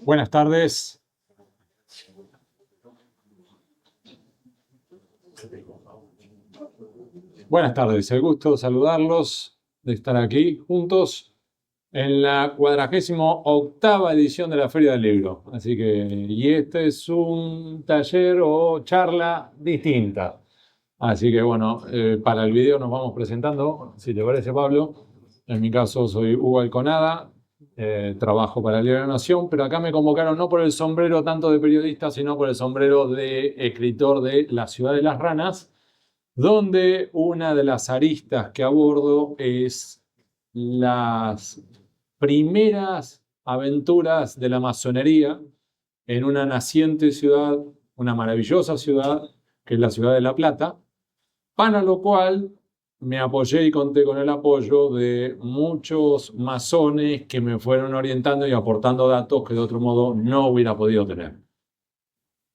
Buenas tardes. Buenas tardes, el gusto de saludarlos, de estar aquí juntos en la 48ª edición de la Feria del Libro. Así que, y este es un taller o charla distinta. Así que bueno, para el video nos vamos presentando, si te parece, Pablo. En mi caso soy Hugo Alconada, trabajo para el Diario de la Nación, pero acá me convocaron no por el sombrero tanto de periodista, sino por el sombrero de escritor de La Ciudad de las Ranas, donde una de las aristas que abordo es las primeras aventuras de la masonería en una naciente ciudad, una maravillosa ciudad, que es la ciudad de La Plata, para lo cual me apoyé y conté con el apoyo de muchos masones que me fueron orientando y aportando datos que de otro modo no hubiera podido tener.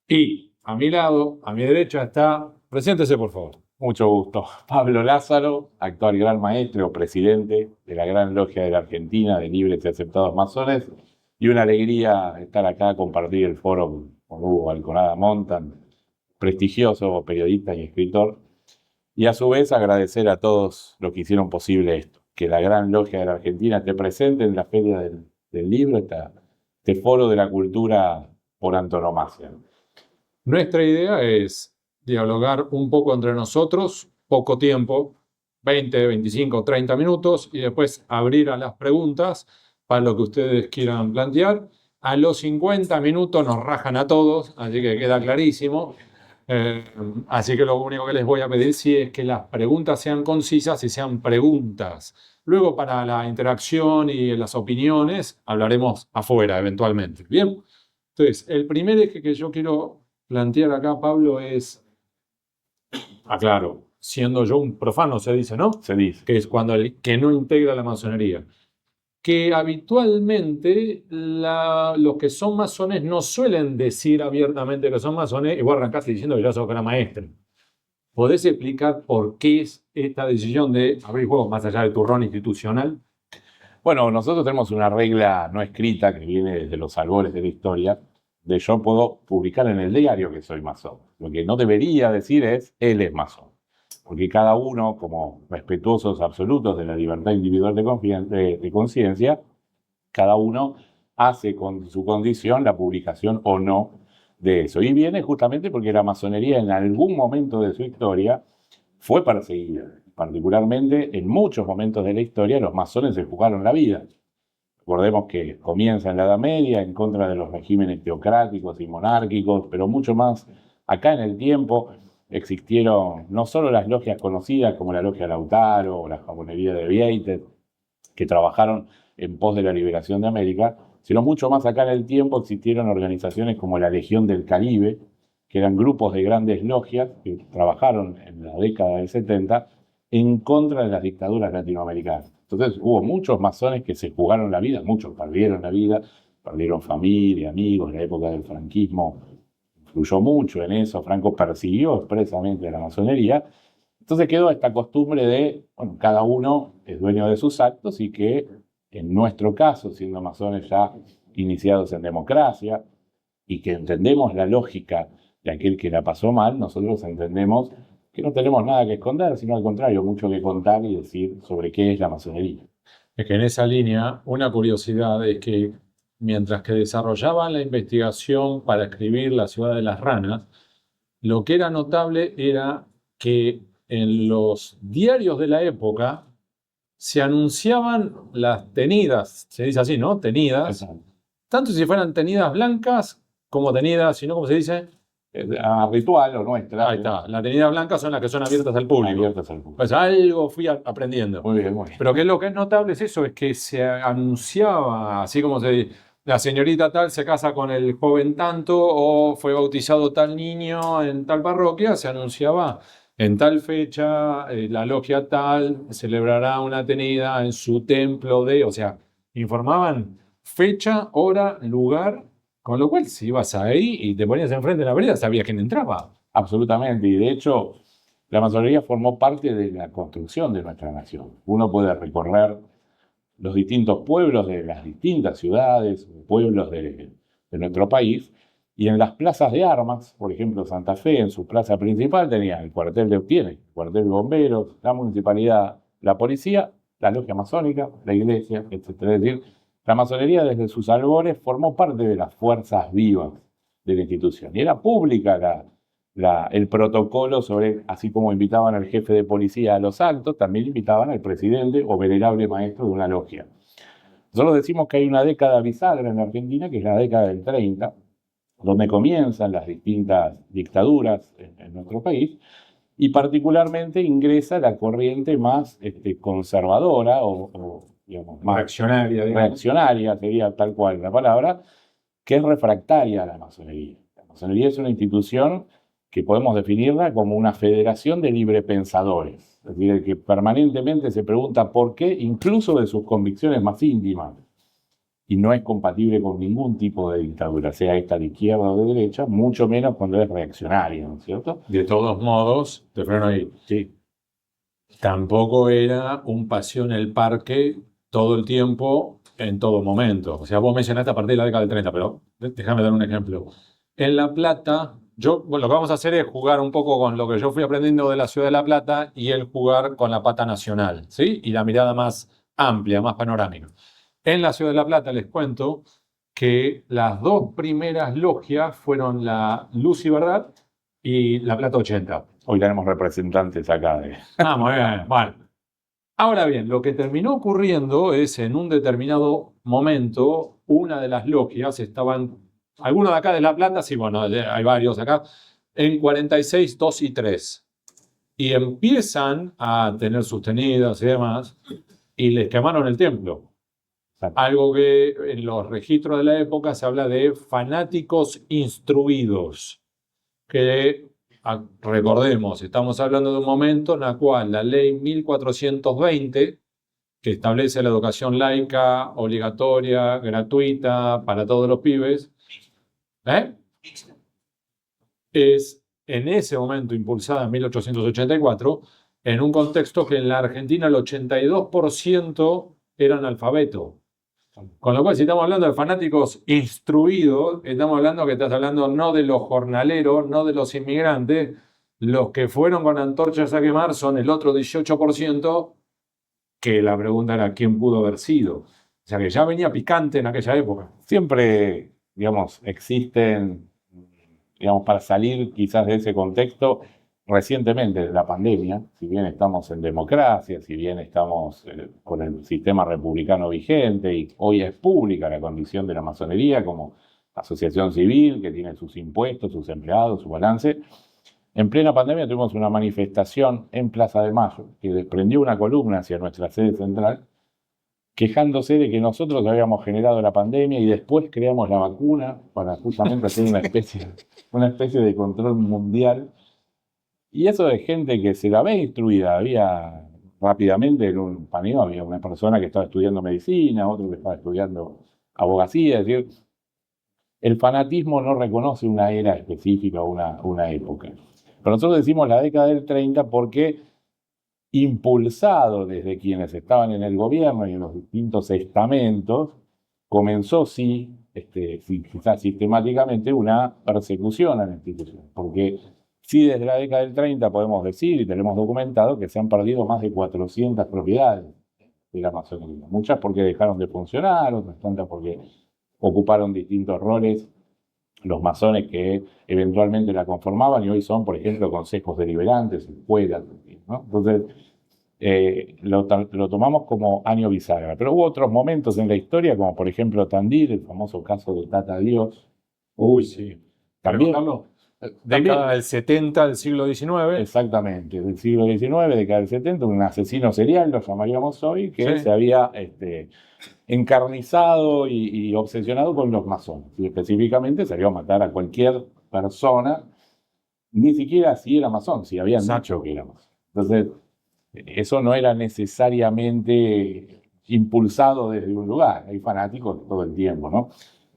Y a mi lado, a mi derecha está, preséntese por favor. Mucho gusto. Pablo Lázaro, actual gran maestre o presidente de la Gran Logia de la Argentina de Libres y Aceptados Masones. Y una alegría estar acá, compartir el foro con Hugo Alconada Montan, prestigioso periodista y escritor. Y a su vez agradecer a todos los que hicieron posible esto, que la Gran Logia de la Argentina esté presente en la Feria del Libro, este foro de la cultura por antonomasia. Nuestra idea es dialogar un poco entre nosotros, poco tiempo, 20, 25, 30 minutos, y después abrir a las preguntas para lo que ustedes quieran plantear. A los 50 minutos nos rajan a todos, así que queda clarísimo. Así que lo único que les voy a pedir sí es que las preguntas sean concisas y sean preguntas. Luego para la interacción y las opiniones hablaremos afuera eventualmente. Bien, entonces el primer eje que yo quiero plantear acá, Pablo, es, aclaro, siendo yo un profano se dice, ¿no? Se dice. Que es cuando el que no integra la masonería. Que habitualmente los que son masones no suelen decir abiertamente que son masones y vos arrancaste diciendo que ya sos gran maestre. ¿Podés explicar por qué es esta decisión de abrir juegos más allá del turrón institucional? Bueno, nosotros tenemos una regla no escrita que viene desde los albores de la historia, de yo puedo publicar en el diario que soy masón. Lo que no debería decir es, él es masón. Porque cada uno, como respetuosos absolutos de la libertad individual de conciencia, cada uno hace con su condición la publicación o no de eso. Y viene justamente porque la masonería en algún momento de su historia fue perseguida. Particularmente en muchos momentos de la historia los masones se jugaron la vida. Recordemos que comienza en la Edad Media en contra de los regímenes teocráticos y monárquicos, pero mucho más acá en el tiempo existieron no solo las logias conocidas como la Logia Lautaro o la Jamonería de Vieites, que trabajaron en pos de la liberación de América, sino mucho más acá en el tiempo existieron organizaciones como la Legión del Caribe, que eran grupos de grandes logias que trabajaron en la década del 70 en contra de las dictaduras latinoamericanas. Entonces hubo muchos masones que se jugaron la vida, muchos perdieron la vida, perdieron familia, amigos, en la época del franquismo influyó mucho en eso, Franco persiguió expresamente a la masonería. Entonces quedó esta costumbre de, bueno, cada uno es dueño de sus actos y que en nuestro caso, siendo masones ya iniciados en democracia y que entendemos la lógica de aquel que la pasó mal, nosotros entendemos que no tenemos nada que esconder, sino al contrario, mucho que contar y decir sobre qué es la masonería. Es que en esa línea, una curiosidad es que mientras que desarrollaban la investigación para escribir La Ciudad de las Ranas, lo que era notable era que en los diarios de la época se anunciaban las tenidas, se dice así, ¿no? Tenidas, Exacto. tanto si fueran tenidas blancas como tenidas, si no, ¿cómo se dice? Ritual o nuestra. Ahí está, las tenidas blancas son las que son abiertas al público. Abiertas al público. Pues algo fui aprendiendo. Muy bien, muy bien. Pero que lo que es notable es eso, es que se anunciaba, así como la señorita tal se casa con el joven tanto o fue bautizado tal niño en tal parroquia, se anunciaba en tal fecha, la logia tal celebrará una tenida en su templo de, o sea, informaban fecha, hora, lugar, con lo cual si ibas ahí y te ponías enfrente de la vereda, sabías quién entraba. Absolutamente, y de hecho la masonería formó parte de la construcción de nuestra nación. Uno puede recorrer los distintos pueblos de las distintas ciudades, pueblos de nuestro país, y en las plazas de armas, por ejemplo, Santa Fe, en su plaza principal, tiene el cuartel de bomberos, la municipalidad, la policía, la logia masónica, la iglesia, etc. Es decir, la masonería desde sus albores formó parte de las fuerzas vivas de la institución. Y era pública el protocolo sobre, así como invitaban al jefe de policía a los actos, también invitaban al presidente o venerable maestro de una logia. Nosotros decimos que hay una década bisagra en Argentina, que es la década del 30, donde comienzan las distintas dictaduras en nuestro país, y particularmente ingresa la corriente más conservadora o digamos, más reaccionaria, sería tal cual la palabra, que es refractaria a la masonería. La masonería es una institución que podemos definirla como una federación de librepensadores, es decir, el que permanentemente se pregunta por qué, incluso de sus convicciones más íntimas, y no es compatible con ningún tipo de dictadura, sea esta de izquierda o de derecha, mucho menos cuando es reaccionaria, ¿no es cierto? De todos modos, te freno ahí. Sí. Tampoco era un paseo en el parque todo el tiempo, en todo momento. O sea, vos mencionaste a partir de la década del 30, pero déjame dar un ejemplo. En La Plata, bueno, lo que vamos a hacer es jugar un poco con lo que yo fui aprendiendo de la ciudad de La Plata y el jugar con la pata nacional, ¿sí? Y la mirada más amplia, más panorámica. En la ciudad de La Plata les cuento que las dos primeras logias fueron la Luz y Verdad y La Plata 80. Hoy tenemos representantes acá de... Ah, muy bien. Bueno. Ahora bien, lo que terminó ocurriendo es en un determinado momento, una de las logias estaban, algunos de acá de La Plata, sí, bueno, hay varios acá, en 46, 2 y 3. Y empiezan a tener sostenidas y demás, y les quemaron el templo. Algo que en los registros de la época se habla de fanáticos instruidos, que recordemos, estamos hablando de un momento en el cual la ley 1420, que establece la educación laica, obligatoria, gratuita para todos los pibes, es en ese momento impulsada en 1884, en un contexto que en la Argentina el 82% era analfabeto. Con lo cual, si estamos hablando de fanáticos instruidos, estamos hablando que estás hablando no de los jornaleros, no de los inmigrantes. Los que fueron con antorchas a quemar son el otro 18%, que la pregunta era quién pudo haber sido. O sea que ya venía picante en aquella época. Siempre, digamos, existen, digamos, para salir quizás de ese contexto, recientemente de la pandemia, si bien estamos en democracia, si bien estamos con el sistema republicano vigente y hoy es pública la condición de la masonería como asociación civil que tiene sus impuestos, sus empleados, su balance, en plena pandemia tuvimos una manifestación en Plaza de Mayo que desprendió una columna hacia nuestra sede central quejándose de que nosotros habíamos generado la pandemia y después creamos la vacuna para justamente hacer una especie de control mundial. Y eso de gente que se la ve instruida. Había rápidamente en un paneo, había una persona que estaba estudiando medicina, otro que estaba estudiando abogacía. Es decir, el fanatismo no reconoce una era específica o una época. Pero nosotros decimos la década del 30 porque, impulsado desde quienes estaban en el gobierno y en los distintos estamentos, comenzó quizás sistemáticamente una persecución a la institución. Porque sí, desde la década del 30 podemos decir, y tenemos documentado, que se han perdido más de 400 propiedades de la masonería. Muchas porque dejaron de funcionar, otras tantas porque ocuparon distintos roles los masones que eventualmente la conformaban y hoy son, por ejemplo, consejos deliberantes, escuelas, ¿no? Entonces, lo tomamos como año bisagra. Pero hubo otros momentos en la historia, como por ejemplo Tandil, el famoso caso de Tata Dios. Uy, sí. También, década del 70 del siglo XIX. Exactamente, del siglo XIX, década del 70, un asesino serial, lo llamaríamos hoy, que se había encarnizado y obsesionado con los masones. Y específicamente salió a matar a cualquier persona, ni siquiera si era masón, si habían dicho que era masón. Entonces, eso no era necesariamente impulsado desde un lugar, hay fanáticos todo el tiempo, ¿no?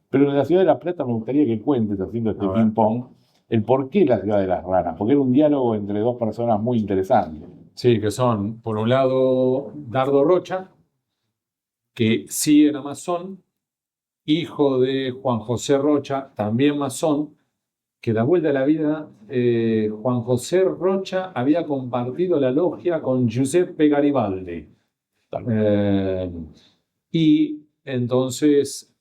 Pero en la ciudad de La Plata me gustaría que cuentes, haciendo este ping-pong, el por qué la ciudad de las ranas, porque era un diálogo entre dos personas muy interesantes. Sí, que son, por un lado, Dardo Rocha, que sí era masón, hijo de Juan José Rocha, también masón, que da vuelta a la vida, Juan José Rocha había compartido la logia con Giuseppe Garibaldi. Y entonces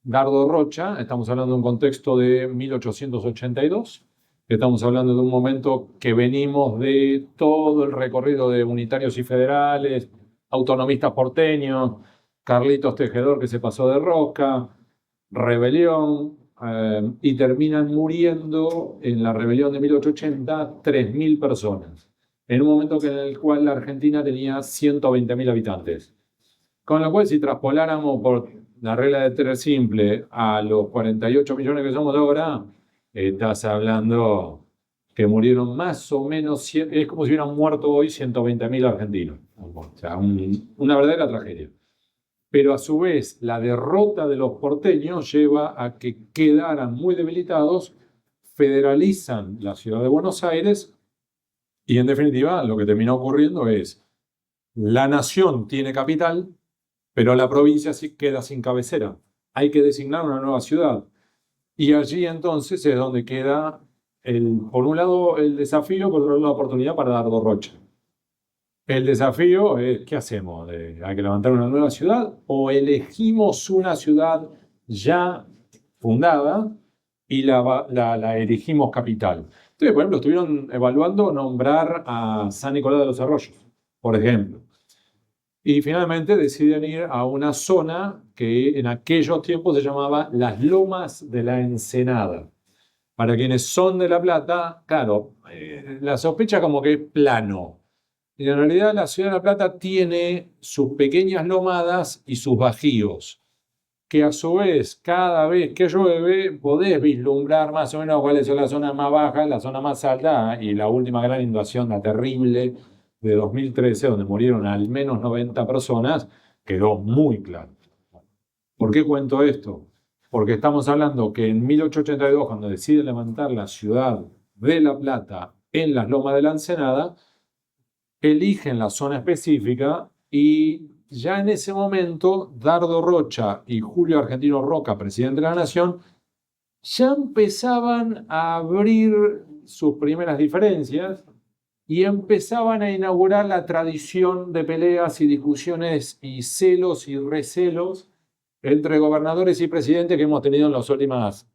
Dardo Rocha, estamos hablando de un contexto de 1882, estamos hablando de un momento que venimos de todo el recorrido de unitarios y federales, autonomistas porteños, Carlitos Tejedor que se pasó de rosca, rebelión, y terminan muriendo en la rebelión de 1880 3.000 personas, en un momento en el cual la Argentina tenía 120.000 habitantes. Con lo cual, si traspoláramos por la regla de tres simple a los 48 millones que somos ahora, estás hablando que murieron más o menos, es como si hubieran muerto hoy 120.000 argentinos. O sea, una verdadera tragedia. Pero a su vez, la derrota de los porteños lleva a que quedaran muy debilitados, federalizan la ciudad de Buenos Aires y en definitiva lo que terminó ocurriendo es la nación tiene capital, pero la provincia sí queda sin cabecera. Hay que designar una nueva ciudad. Y allí entonces es donde queda, por un lado, el desafío, por otro lado, la oportunidad para Dardo Rocha. El desafío es, ¿qué hacemos? ¿Hay que levantar una nueva ciudad o elegimos una ciudad ya fundada y la elegimos capital? Entonces, por ejemplo, estuvieron evaluando nombrar a San Nicolás de los Arroyos, por ejemplo. Y finalmente deciden ir a una zona que en aquellos tiempos se llamaba las Lomas de la Ensenada. Para quienes son de La Plata, claro, la sospecha como que es plano. Y en realidad la ciudad de La Plata tiene sus pequeñas lomadas y sus bajíos, que a su vez, cada vez que llueve, podés vislumbrar más o menos cuáles son las zonas más bajas, la zona más alta, y la última gran inundación, la terrible de 2013, donde murieron al menos 90 personas, quedó muy claro. ¿Por qué cuento esto? Porque estamos hablando que en 1882, cuando deciden levantar la ciudad de La Plata en las Lomas de la Ensenada, eligen la zona específica y ya en ese momento Dardo Rocha y Julio Argentino Roca, presidente de la Nación, ya empezaban a abrir sus primeras diferencias y empezaban a inaugurar la tradición de peleas y discusiones y celos y recelos entre gobernadores y presidentes que hemos tenido en los últimos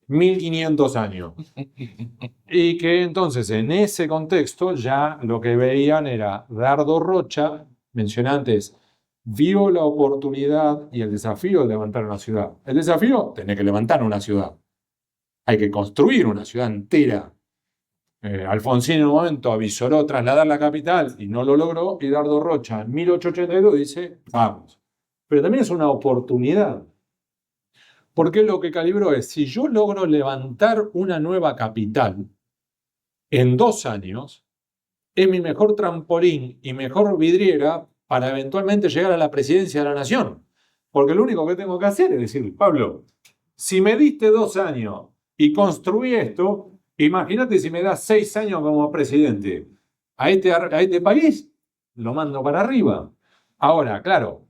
1500 años. Y que entonces en ese contexto ya lo que veían era Dardo Rocha, mencioné antes, vio la oportunidad y el desafío de levantar una ciudad. El desafío, tener que levantar una ciudad. Hay que construir una ciudad entera. Alfonsín en un momento avisoró trasladar la capital y no lo logró, y Dardo Rocha en 1882 dice, vamos. Pero también es una oportunidad. Porque lo que calibró es, si yo logro levantar una nueva capital en 2 años, es mi mejor trampolín y mejor vidriera para eventualmente llegar a la presidencia de la nación. Porque lo único que tengo que hacer es decir, Pablo, si me diste 2 años y construí esto, imagínate si me das 6 años como presidente. A este país lo mando para arriba. Ahora, claro,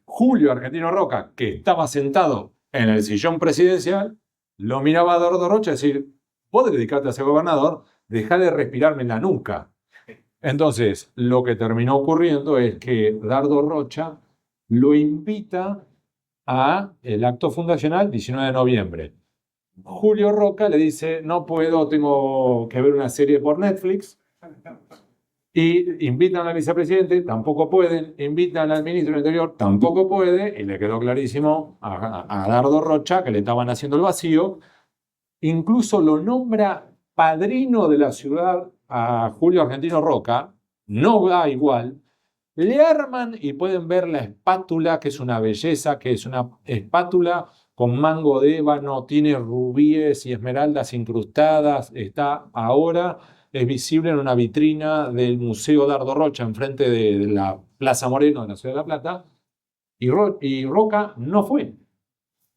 Julio Argentino Roca, que estaba sentado en el sillón presidencial, lo miraba a Dardo Rocha y decir, vos dedicarte a ser gobernador, dejá de respirarme en la nuca. Entonces, lo que terminó ocurriendo es que Dardo Rocha lo invita a el acto fundacional 19 de noviembre. Julio Roca le dice, no puedo, tengo que ver una serie por Netflix. Y invitan al vicepresidente, tampoco pueden. Invitan al ministro del Interior, tampoco puede. Y le quedó clarísimo a Dardo Rocha que le estaban haciendo el vacío. Incluso lo nombra padrino de la ciudad a Julio Argentino Roca. No va igual. Le arman y pueden ver la espátula, que es una belleza, que es una espátula con mango de ébano, tiene rubíes y esmeraldas incrustadas. Está ahora... es visible en una vitrina del Museo Dardo Rocha, enfrente de la Plaza Moreno de la Ciudad de La Plata, y Roca no fue.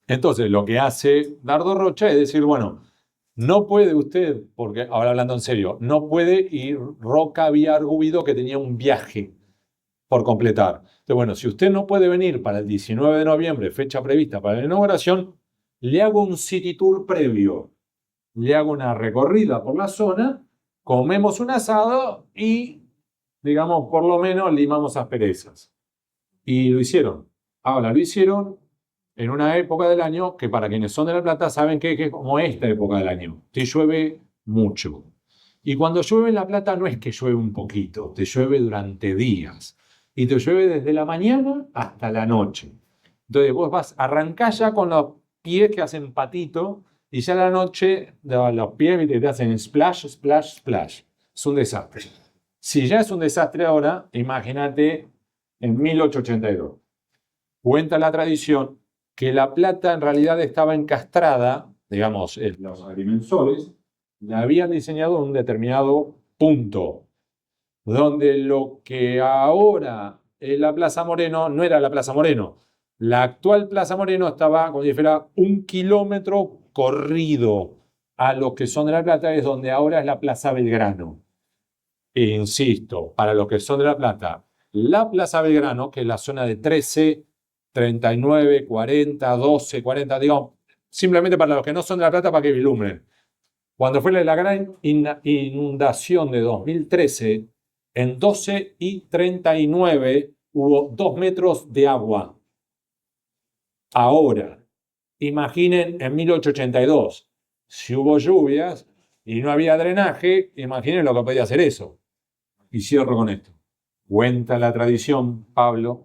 Entonces, lo que hace Dardo Rocha es decir, bueno, no puede usted, porque ahora hablando en serio, no puede ir, Roca había arguido que tenía un viaje, por completar. Entonces, bueno, si usted no puede venir para el 19 de noviembre, fecha prevista para la inauguración, le hago un city tour previo. Le hago una recorrida por la zona, comemos un asado y, digamos, por lo menos limamos asperezas. Y lo hicieron. Ahora, lo hicieron en una época del año que para quienes son de La Plata saben que es como esta época del año. Te llueve mucho. Y cuando llueve en La Plata no es que llueve un poquito, te llueve durante días. Y te llueve desde la mañana hasta la noche. Entonces vos arrancás ya con los pies que hacen patito y ya a la noche los pies te hacen splash, splash, splash. Es un desastre. Si ya es un desastre ahora, imagínate en 1882. Cuenta la tradición que La Plata en realidad estaba encastrada, digamos, los agrimensores la habían diseñado en un determinado punto, donde lo que ahora es la Plaza Moreno no era la Plaza Moreno. La actual Plaza Moreno estaba, como si fuera, 1 kilómetro corrido a los que son de La Plata, es donde ahora es la Plaza Belgrano. E insisto, para los que son de La Plata, la Plaza Belgrano, que es la zona de 13, 39, 40, 12, 40, digamos, simplemente para los que no son de La Plata, para que vislumbren. Cuando fue la gran inundación de 2013, en 12:39 hubo 2 metros de agua. Ahora, imaginen en 1882, si hubo lluvias y no había drenaje, imaginen lo que podía hacer eso. Y cierro con esto. Cuenta la tradición, Pablo,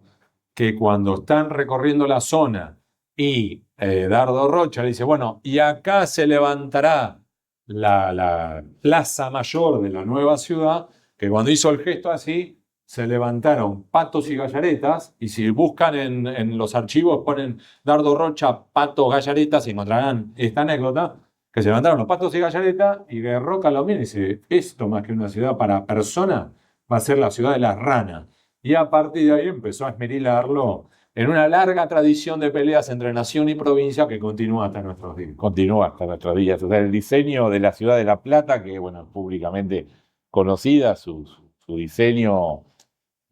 que cuando están recorriendo la zona y Dardo Rocha le dice, bueno, y acá se levantará la plaza mayor de la nueva ciudad, que cuando hizo el gesto así, se levantaron patos y gallaretas, y si buscan en los archivos, ponen Dardo Rocha, patos, gallaretas, y encontrarán esta anécdota, que se levantaron los patos y gallaretas, y Guerroca lo mira y dice, esto más que una ciudad para personas, va a ser la ciudad de las ranas. Y a partir de ahí empezó a esmerilarlo en una larga tradición de peleas entre nación y provincia que continúa hasta nuestros días. Continúa hasta nuestros días. O sea, el diseño de la ciudad de La Plata, que bueno, es públicamente conocida, su diseño,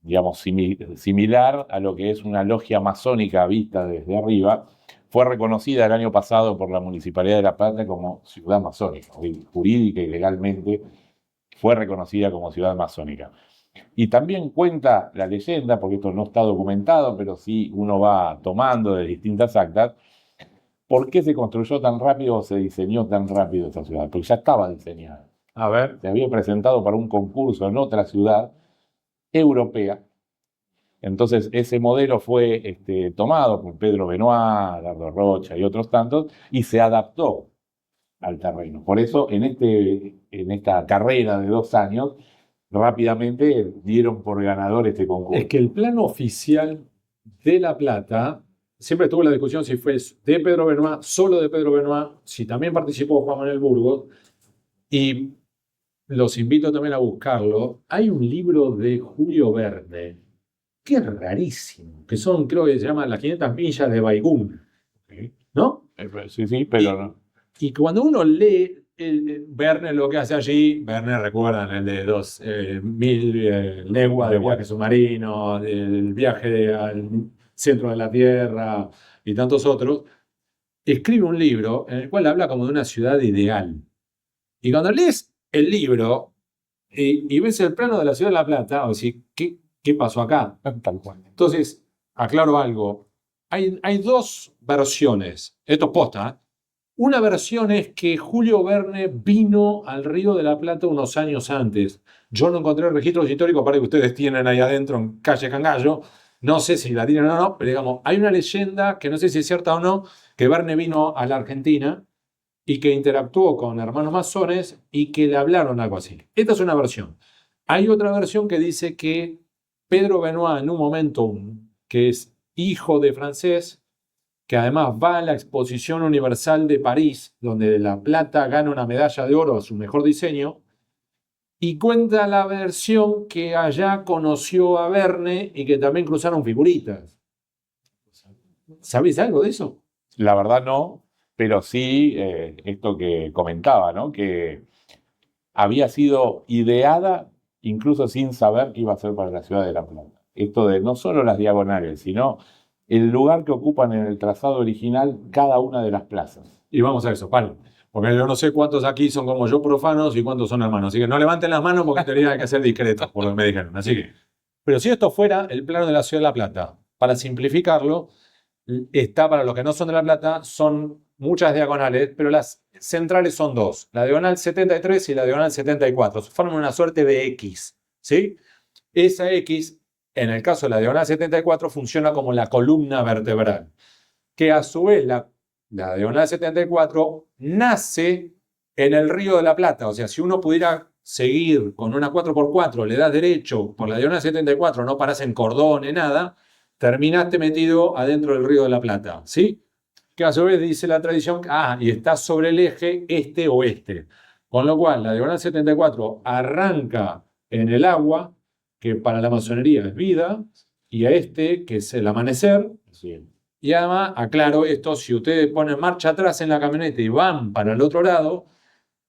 digamos, similar a lo que es una logia masónica vista desde arriba, fue reconocida el año pasado por la Municipalidad de La Plata como ciudad masónica, jurídica y legalmente fue reconocida como ciudad masónica. Y también cuenta la leyenda, porque esto no está documentado, pero sí uno va tomando de distintas actas, por qué se construyó tan rápido o se diseñó tan rápido esta ciudad, porque ya estaba diseñada. A ver, Se había presentado para un concurso en otra ciudad europea. Entonces ese modelo fue tomado por Pedro Benoit, Dardo Rocha y otros tantos, y se adaptó al terreno. Por eso en esta carrera de 2 años, rápidamente dieron por ganador este concurso. es que el plano oficial de La Plata, siempre tuvo la discusión si fue de Pedro Benoit, solo de Pedro Benoit, si también participó Juan Manuel Burgos, y los invito también a buscarlo. Hay un libro de Julio Verne, que es rarísimo, que son, creo que se llama Las 500 millas de Baigún, ¿no? Sí, pero no. Y cuando uno lee Verne lo que hace allí, Verne recuerdan el de 2000 leguas de viaje submarino, el viaje al centro de la Tierra y tantos otros, escribe un libro en el cual habla como de una ciudad ideal. Y cuando lees el libro y ves el plano de la ciudad de La Plata, o decir, ¿qué pasó acá? Tal cual. Entonces, aclaro algo. Hay 2 versiones. Esto es posta, ¿eh? Una versión es que Julio Verne vino al Río de la Plata unos años antes. Yo no encontré registros históricos para que ustedes tienen ahí adentro en Calle Cangallo. No sé si la tienen o no, pero digamos, hay una leyenda que no sé si es cierta o no, que Verne vino a la Argentina y que interactuó con hermanos masones y que le hablaron algo así. Esta es una versión. Hay otra versión que dice que Pedro Benoit, en un momento que es hijo de francés, que además va a la Exposición Universal de París, donde La Plata gana una medalla de oro a su mejor diseño, y cuenta la versión que allá conoció a Verne y que también cruzaron figuritas. ¿Sabéis algo de eso? La verdad no, pero sí esto que comentaba, ¿no? Que había sido ideada incluso sin saber que iba a ser para la ciudad de La Plata. esto de no solo las diagonales, sino el lugar que ocupan en el trazado original cada una de las plazas. Y vamos a eso, Pablo. Porque yo no sé cuántos aquí son como yo profanos y cuántos son hermanos. Así que no levanten las manos porque en teoría hay que ser discretos, por lo que me dijeron. Así que. Pero si esto fuera el plano de la Ciudad de La Plata, para simplificarlo, está para los que no son de La Plata, son muchas diagonales, pero las centrales son dos, la diagonal 73 y la diagonal 74. Forman una suerte de X, ¿sí? Esa X, en el caso de la diagonal 74, funciona como la columna vertebral, que a su vez la diagonal 74 nace en el Río de la Plata. O sea, si uno pudiera seguir con una 4x4, le das derecho por la diagonal 74, no paras en Cordón, nada, terminaste metido adentro del Río de la Plata, ¿sí? Que a su vez dice la tradición, y está sobre el eje este-oeste. Con lo cual, la diagonal 74 arranca en el agua, que para la masonería es vida, y a este, que es el amanecer. Sí. Y además, aclaro esto, si ustedes ponen marcha atrás en la camioneta y van para el otro lado,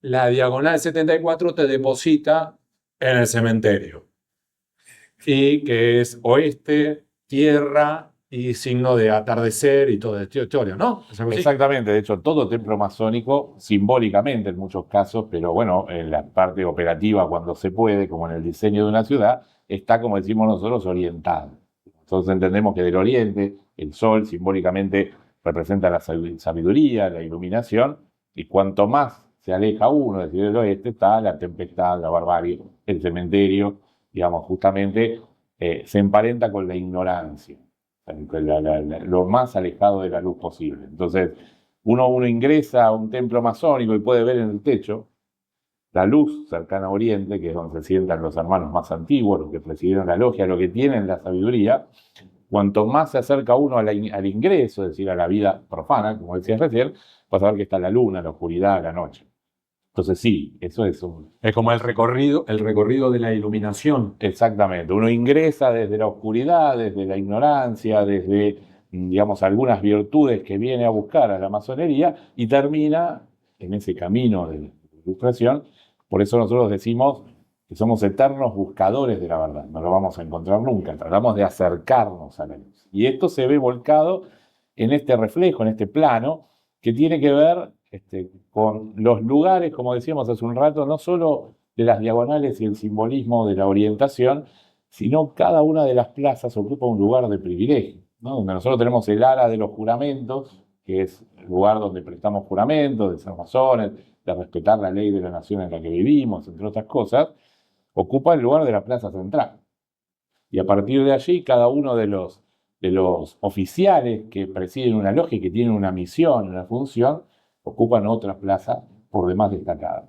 la diagonal 74 te deposita en el cementerio. Y que es oeste, tierra y signo de atardecer y toda esta historia, ¿no? Exactamente, de hecho, todo templo masónico, simbólicamente en muchos casos, pero bueno, en la parte operativa, cuando se puede, como en el diseño de una ciudad, está, como decimos nosotros, orientado. Entonces entendemos que del oriente, el sol simbólicamente representa la sabiduría, la iluminación, y cuanto más se aleja uno, es decir, del oeste, está la tempestad, la barbarie, el cementerio, digamos, justamente se emparenta con la ignorancia, lo más alejado de la luz posible. Entonces, uno ingresa a un templo masónico y puede ver en el techo la luz cercana a Oriente, que es donde se sientan los hermanos más antiguos, los que presidieron la logia, los que tienen la sabiduría. Cuanto más se acerca uno al ingreso, es decir, a la vida profana, como decías recién, vas a ver que está la luna, la oscuridad, la noche. Entonces sí, eso es Es como el recorrido de la iluminación. Exactamente, uno ingresa desde la oscuridad, desde la ignorancia, desde, digamos, algunas virtudes que viene a buscar a la masonería y termina en ese camino de ilustración. Por eso nosotros decimos que somos eternos buscadores de la verdad, no lo vamos a encontrar nunca, tratamos de acercarnos a la luz. Y esto se ve volcado en este reflejo, en este plano, que tiene que ver con los lugares, como decíamos hace un rato, no solo de las diagonales y el simbolismo de la orientación, sino cada una de las plazas ocupa un lugar de privilegio, ¿no? Donde nosotros tenemos el ara de los juramentos, que es el lugar donde prestamos juramentos, de ser masones, de respetar la ley de la nación en la que vivimos, entre otras cosas, ocupa el lugar de la plaza central. Y a partir de allí, cada uno de los oficiales que presiden una logia y que tienen una misión, una función, ocupan otra plaza por demás destacada.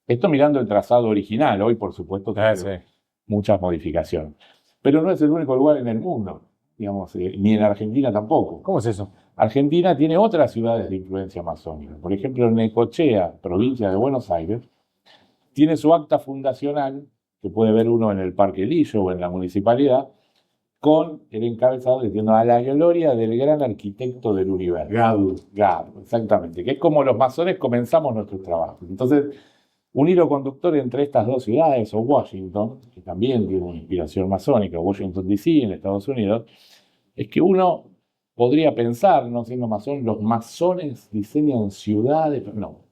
Esto mirando el trazado original, hoy por supuesto tiene muchas modificaciones. Pero no es el único lugar en el mundo, digamos, ni en Argentina tampoco. ¿Cómo es eso? Argentina tiene otras ciudades de influencia masónica. Por ejemplo, Necochea, provincia de Buenos Aires, tiene su acta fundacional, que puede ver uno en el Parque Lillo o en la municipalidad, con el encabezado diciendo a la gloria del gran arquitecto del universo. Gado, exactamente, que es como los masones comenzamos nuestros trabajos. Entonces, un hilo conductor entre estas dos ciudades, o Washington, que también tiene una inspiración masónica, Washington DC en Estados Unidos, es que uno podría pensar, no siendo masón, los masones diseñan ciudades, pero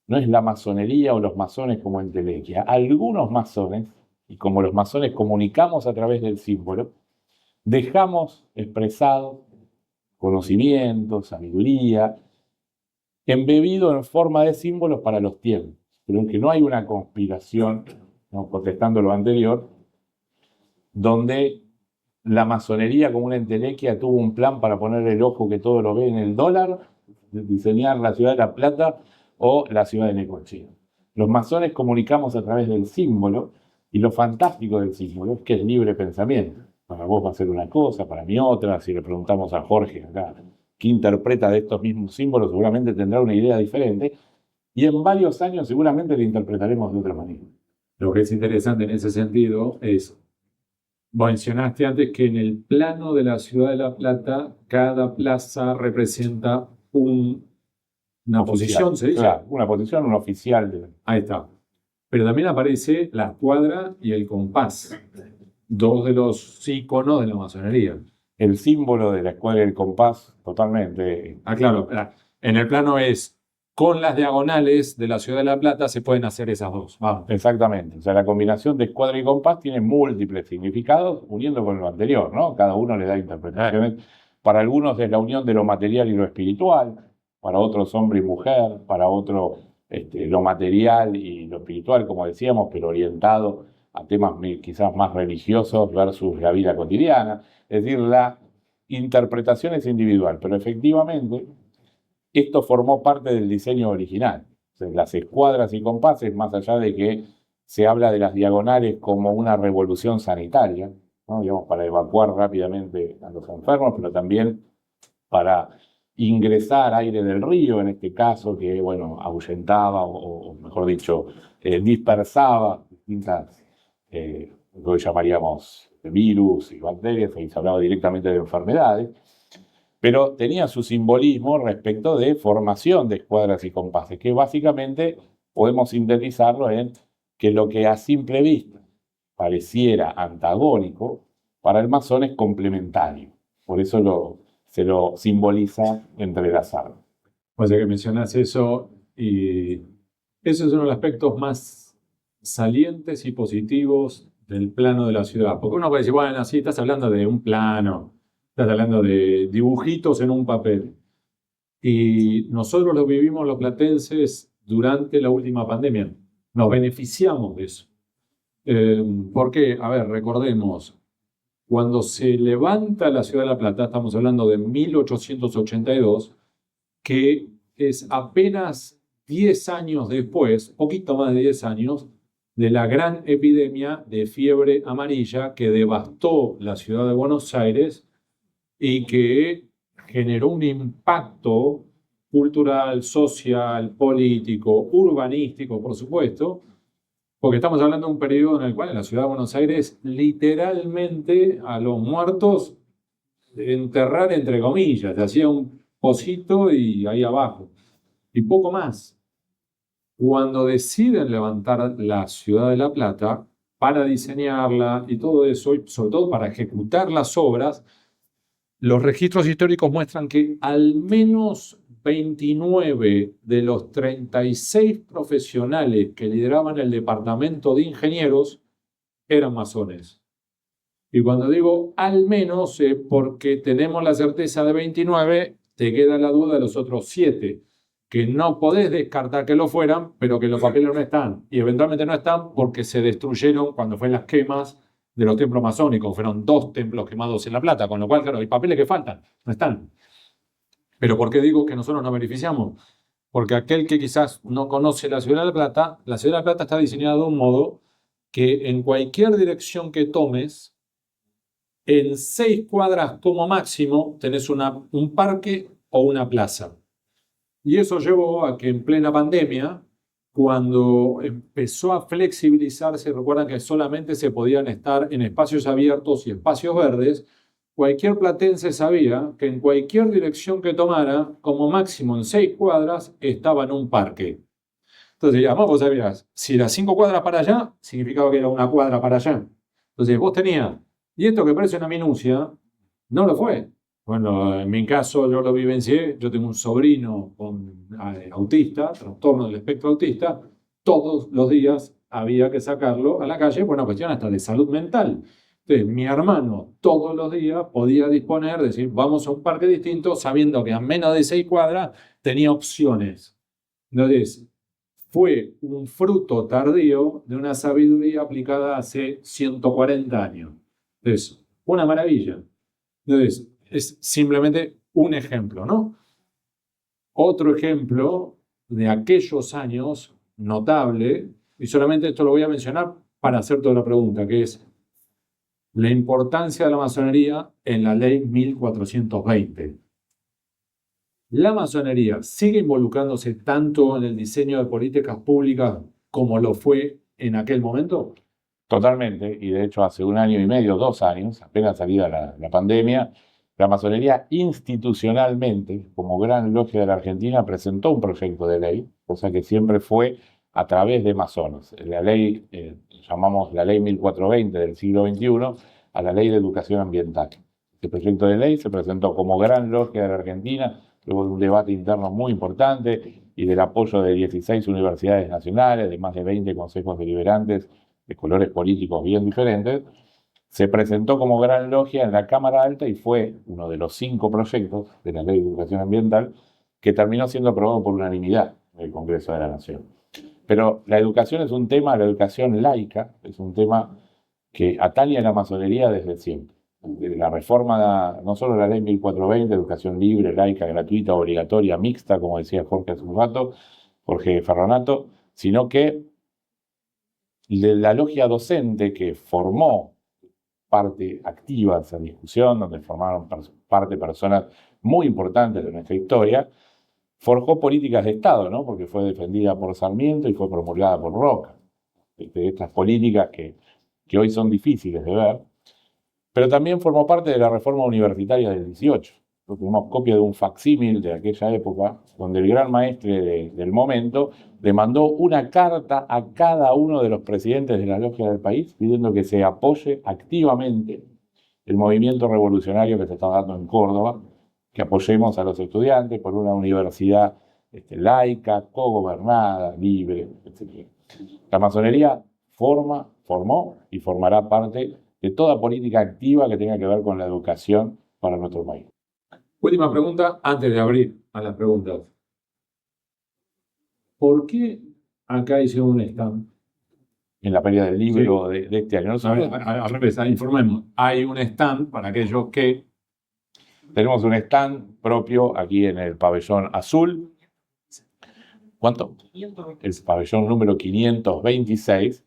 no es la masonería o los masones como entelequia. Algunos masones, y como los masones comunicamos a través del símbolo, dejamos expresado conocimiento, sabiduría, embebido en forma de símbolos para los tiempos. Pero en que no hay una conspiración, ¿no?, contestando lo anterior, donde la masonería como una entelequia tuvo un plan para poner el ojo que todo lo ve en el dólar, diseñar la ciudad de La Plata o la ciudad de Necochea. Los masones comunicamos a través del símbolo, y lo fantástico del símbolo es que es libre pensamiento. Para vos va a ser una cosa, para mí otra. Si le preguntamos a Jorge acá qué interpreta de estos mismos símbolos, seguramente tendrá una idea diferente, y en varios años seguramente le interpretaremos de otra manera. Lo que es interesante en ese sentido es, vos mencionaste antes que en el plano de la ciudad de La Plata, cada plaza representa una posición, ¿se dice? Claro, una posición, un oficial. Ahí está. Pero también aparece la escuadra y el compás. dos de los íconos de la masonería. El símbolo de la escuadra del compás, totalmente. Claro, espera. En el plano es, con las diagonales de la Ciudad de La Plata se pueden hacer esas dos. Vamos. Exactamente. O sea, la combinación de escuadra y compás tiene múltiples significados, uniendo con lo anterior, ¿no? Cada uno le da interpretaciones. Para algunos es la unión de lo material y lo espiritual, para otros hombre y mujer, para otros lo material y lo espiritual, como decíamos, pero orientado a temas quizás más religiosos versus la vida cotidiana. Es decir, la interpretación es individual, pero efectivamente esto formó parte del diseño original. O sea, las escuadras y compases, más allá de que se habla de las diagonales como una revolución sanitaria, ¿no? Digamos, para evacuar rápidamente a los enfermos, pero también para ingresar aire del río, en este caso, que bueno, ahuyentaba o mejor dicho, dispersaba distintas, lo que hoy llamaríamos virus y bacterias, y se hablaba directamente de enfermedades, pero tenía su simbolismo respecto de formación de escuadras y compases, que básicamente podemos sintetizarlo en que lo que a simple vista pareciera antagónico, para el masón es complementario. Por eso se lo simboliza entrelazado. O sea que mencionas eso y eso es uno de los aspectos más salientes y positivos del plano de la ciudad. Porque uno puede decir, bueno, sí, estás hablando de un plano, estás hablando de dibujitos en un papel. Y nosotros lo vivimos los platenses durante la última pandemia. Nos beneficiamos de eso. ¿Por qué? A ver, recordemos, cuando se levanta la ciudad de La Plata, estamos hablando de 1882, que es apenas 10 años después, poquito más de 10 años, de la gran epidemia de fiebre amarilla que devastó la ciudad de Buenos Aires y que generó un impacto cultural, social, político, urbanístico, por supuesto, porque estamos hablando de un periodo en el cual en la ciudad de Buenos Aires literalmente a los muertos enterrar entre comillas, se hacía un pocito y ahí abajo, y poco más. Cuando deciden levantar la ciudad de La Plata para diseñarla y todo eso, y sobre todo para ejecutar las obras, los registros históricos muestran que al menos 29 de los 36 profesionales que lideraban el departamento de ingenieros eran masones. Y cuando digo al menos es porque tenemos la certeza de 29, te queda la duda de los otros 7, que no podés descartar que lo fueran, pero que los papeles no están. Y eventualmente no están porque se destruyeron cuando fue las quemas de los templos masónicos. Fueron 2 templos quemados en La Plata, con lo cual, claro, hay papeles que faltan, no están. Pero ¿por qué digo que nosotros nos beneficiamos? Porque aquel que quizás no conoce la ciudad de La Plata, la ciudad de La Plata está diseñada de un modo que en cualquier dirección que tomes, en 6 cuadras como máximo tenés un parque o una plaza. Y eso llevó a que en plena pandemia, cuando empezó a flexibilizarse, recuerdan que solamente se podían estar en espacios abiertos y espacios verdes, cualquier platense sabía que en cualquier dirección que tomara, como máximo en 6 cuadras, estaba en un parque. Entonces, además vos sabías, si era 5 cuadras para allá, significaba que era una cuadra para allá. Entonces, vos tenías, y esto que parece una minucia, no lo fue. Bueno, en mi caso yo lo vivencié, yo tengo un sobrino autista, trastorno del espectro autista, todos los días había que sacarlo a la calle por una cuestión hasta de salud mental. Entonces, mi hermano todos los días podía disponer, decir, vamos a un parque distinto, sabiendo que a menos de 6 cuadras tenía opciones. Entonces, fue un fruto tardío de una sabiduría aplicada hace 140 años. Entonces, una maravilla. Entonces, es simplemente un ejemplo, ¿no? Otro ejemplo de aquellos años notable, y solamente esto lo voy a mencionar para hacer toda la pregunta, que es la importancia de la masonería en la ley 1420. ¿La masonería sigue involucrándose tanto en el diseño de políticas públicas como lo fue en aquel momento? Totalmente, y de hecho hace 1 año y medio, 2 años, apenas salida la pandemia, la masonería institucionalmente, como gran logia de la Argentina, presentó un proyecto de ley, cosa que siempre fue a través de masones. La ley, llamamos la ley 1420 del siglo XXI, a la ley de educación ambiental. Este proyecto de ley se presentó como gran logia de la Argentina, luego de un debate interno muy importante y del apoyo de 16 universidades nacionales, de más de 20 consejos deliberantes de colores políticos bien diferentes. Se presentó como gran logia en la Cámara Alta y fue uno de los 5 proyectos de la Ley de Educación Ambiental que terminó siendo aprobado por unanimidad en el Congreso de la Nación. Pero la educación es un tema, la educación laica, es un tema que atañe a la masonería desde siempre. La reforma, no solo la Ley 1420, educación libre, laica, gratuita, obligatoria, mixta, como decía Jorge hace un rato, Jorge Ferronato, sino que la logia docente que formó parte activa de esa discusión, donde formaron parte personas muy importantes de nuestra historia, forjó políticas de Estado, ¿no? Porque fue defendida por Sarmiento y fue promulgada por Roca. Estas políticas que hoy son difíciles de ver, pero también formó parte de la reforma universitaria del 18. Tuvimos copia de un facsímil de aquella época, donde el gran maestre del momento le mandó una carta a cada uno de los presidentes de la logia del país pidiendo que se apoye activamente el movimiento revolucionario que se está dando en Córdoba, que apoyemos a los estudiantes por una universidad laica, cogobernada, libre, etc. La masonería formó y formará parte de toda política activa que tenga que ver con la educación para nuestro país. Última pregunta antes de abrir a las preguntas. ¿Por qué acá hicieron un stand? En la Feria del Libro de este año. Al revés, informemos. Hay un stand para aquellos que... Tenemos un stand propio aquí en el pabellón azul. ¿Cuánto? 526. El pabellón número 526,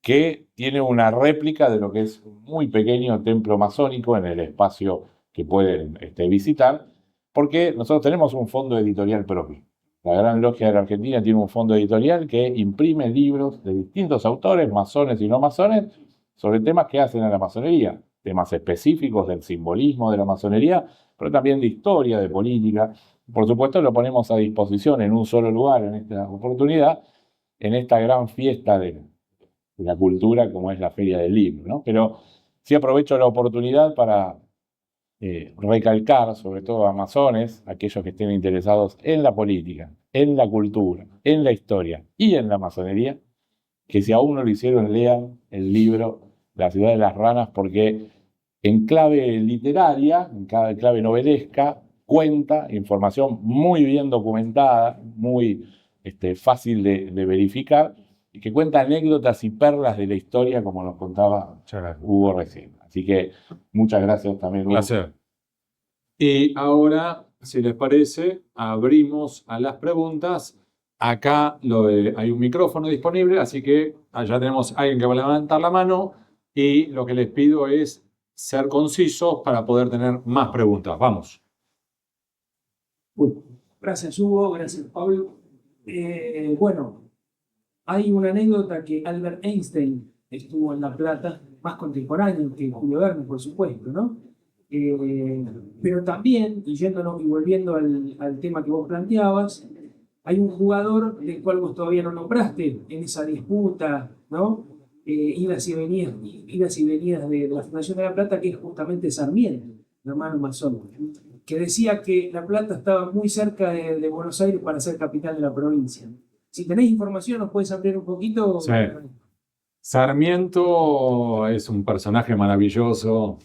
que tiene una réplica de lo que es un muy pequeño templo masónico en el espacio que pueden visitar, porque nosotros tenemos un fondo editorial propio. La Gran Logia de la Argentina tiene un fondo editorial que imprime libros de distintos autores, masones y no masones, sobre temas que hacen a la masonería, temas específicos del simbolismo de la masonería, pero también de historia, de política. Por supuesto, lo ponemos a disposición en un solo lugar en esta oportunidad, en esta gran fiesta de la cultura como es la Feria del Libro, ¿no? Pero sí aprovecho la oportunidad para recalcar, sobre todo a masones, aquellos que estén interesados en la política, en la cultura, en la historia y en la masonería, que si aún no lo hicieron, lean el libro La ciudad de las ranas, porque en clave literaria, en clave novelesca, cuenta información muy bien documentada, muy fácil de verificar, y que cuenta anécdotas y perlas de la historia, como nos contaba Hugo recién. Así que muchas gracias también, Hugo. Un placer. Y ahora, si les parece, abrimos a las preguntas. Acá hay un micrófono disponible, así que allá tenemos a alguien que va a levantar la mano y lo que les pido es ser concisos para poder tener más preguntas. Vamos. Gracias, Hugo. Gracias, Pablo. Bueno, hay una anécdota que Albert Einstein estuvo en La Plata, más contemporáneo que Julio Verne, por supuesto, ¿no? Pero también, yéndonos y volviendo al tema que vos planteabas, hay un jugador del cual vos todavía no nombraste en esa disputa, ¿no? Idas y venidas de la Fundación de La Plata, que es justamente Sarmiento, el hermano masón, que decía que La Plata estaba muy cerca de Buenos Aires para ser capital de la provincia. Si tenés información, ¿nos puedes ampliar un poquito? Sí. Sarmiento es un personaje maravilloso,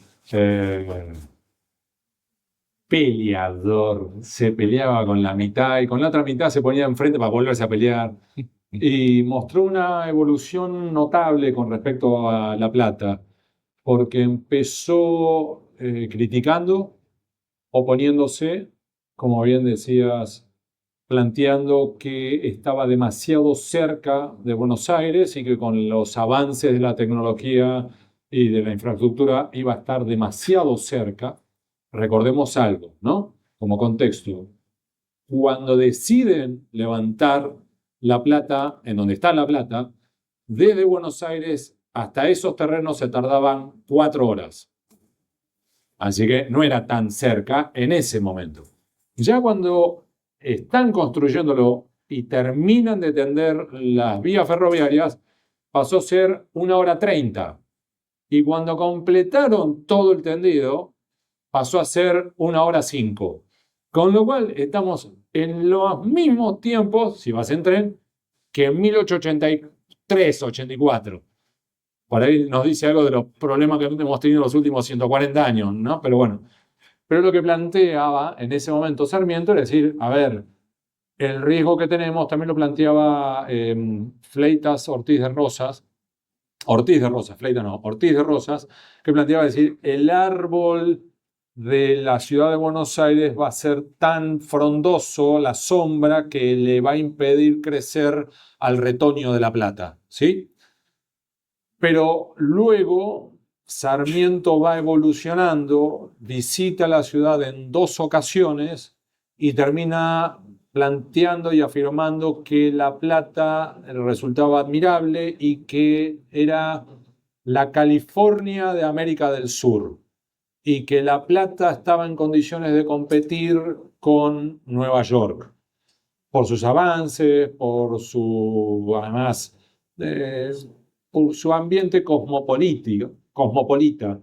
peleador, se peleaba con la mitad y con la otra mitad se ponía enfrente para volverse a pelear. Y mostró una evolución notable con respecto a La Plata, porque empezó criticando, oponiéndose, como bien decías, planteando que estaba demasiado cerca de Buenos Aires y que con los avances de la tecnología y de la infraestructura iba a estar demasiado cerca. Recordemos algo, ¿no? Como contexto. Cuando deciden levantar La Plata, en donde está La Plata, desde Buenos Aires hasta esos terrenos se tardaban 4 horas. Así que no era tan cerca en ese momento. Ya cuando están construyéndolo y terminan de tender las vías ferroviarias, pasó a ser 1 hora 30. Y cuando completaron todo el tendido, pasó a ser 1 hora 5. Con lo cual estamos en los mismos tiempos, si vas en tren, que en 1883-84. Por ahí nos dice algo de los problemas que hemos tenido en los últimos 140 años, ¿no? Pero bueno, pero lo que planteaba en ese momento Sarmiento era decir, a ver, el riesgo que tenemos, también lo planteaba Fleitas Ortiz de Rosas, Ortiz de Rosas, que planteaba decir, el árbol de la ciudad de Buenos Aires va a ser tan frondoso, la sombra, que le va a impedir crecer al retoño de La Plata, ¿sí? Pero luego Sarmiento va evolucionando, visita la ciudad en 2 ocasiones y termina planteando y afirmando que La Plata resultaba admirable y que era la California de América del Sur y que La Plata estaba en condiciones de competir con Nueva York por sus avances, además, por su ambiente cosmopolita.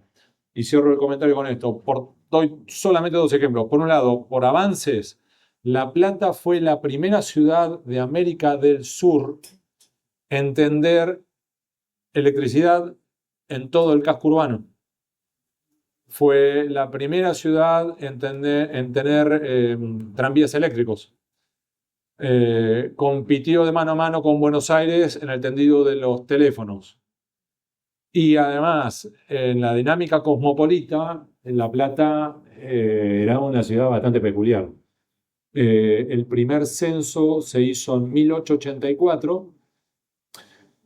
Y cierro el comentario con esto. Doy solamente 2 ejemplos. Por un lado, por avances, La Plata fue la primera ciudad de América del Sur en tender electricidad en todo el casco urbano. Fue la primera ciudad en tener tranvías eléctricos. Compitió de mano a mano con Buenos Aires en el tendido de los teléfonos. Y además, en la dinámica cosmopolita, La Plata era una ciudad bastante peculiar. El primer censo se hizo en 1884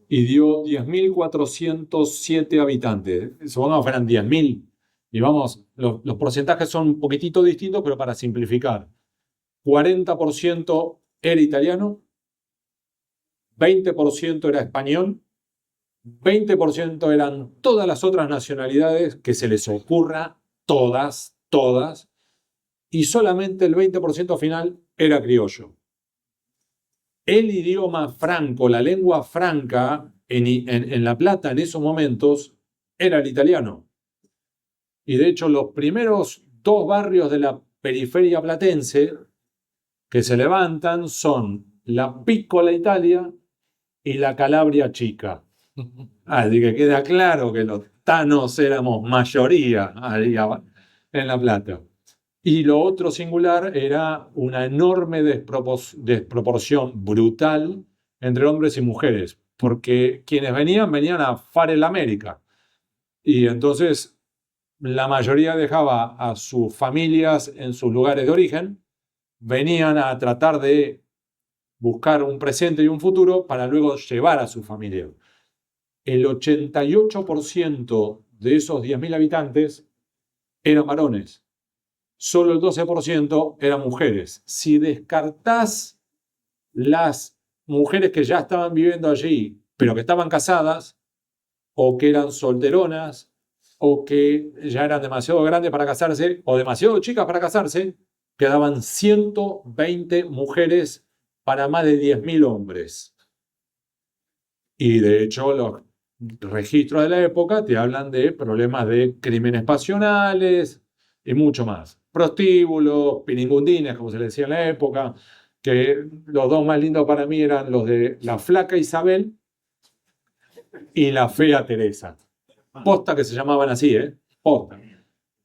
y dio 10.407 habitantes. Supongamos que eran 10.000. Y vamos, los porcentajes son un poquitito distintos, pero para simplificar. 40% era italiano, 20% era español, 20% eran todas las otras nacionalidades que se les ocurra, todas, y solamente el 20% final era criollo. El idioma franco, la lengua franca en La Plata en esos momentos era el italiano. Y de hecho los primeros 2 barrios de la periferia platense que se levantan son la Piccola Italia y la Calabria Chica. Así que queda claro que los tanos éramos mayoría en La Plata. Y lo otro singular era una enorme desproporción brutal entre hombres y mujeres, porque quienes venían a Farel América. Y entonces la mayoría dejaba a sus familias en sus lugares de origen, venían a tratar de buscar un presente y un futuro para luego llevar a su familia. El 88% de esos 10.000 habitantes eran varones. Solo el 12% eran mujeres. Si descartás las mujeres que ya estaban viviendo allí, pero que estaban casadas, o que eran solteronas, o que ya eran demasiado grandes para casarse, o demasiado chicas para casarse, quedaban 120 mujeres para más de 10.000 hombres. Y de hecho los registros de la época te hablan de problemas de crímenes pasionales y mucho más. Prostíbulos, piringundines, como se le decía en la época, que los 2 más lindos para mí eran los de la flaca Isabel y la fea Teresa. Posta que se llamaban así, posta.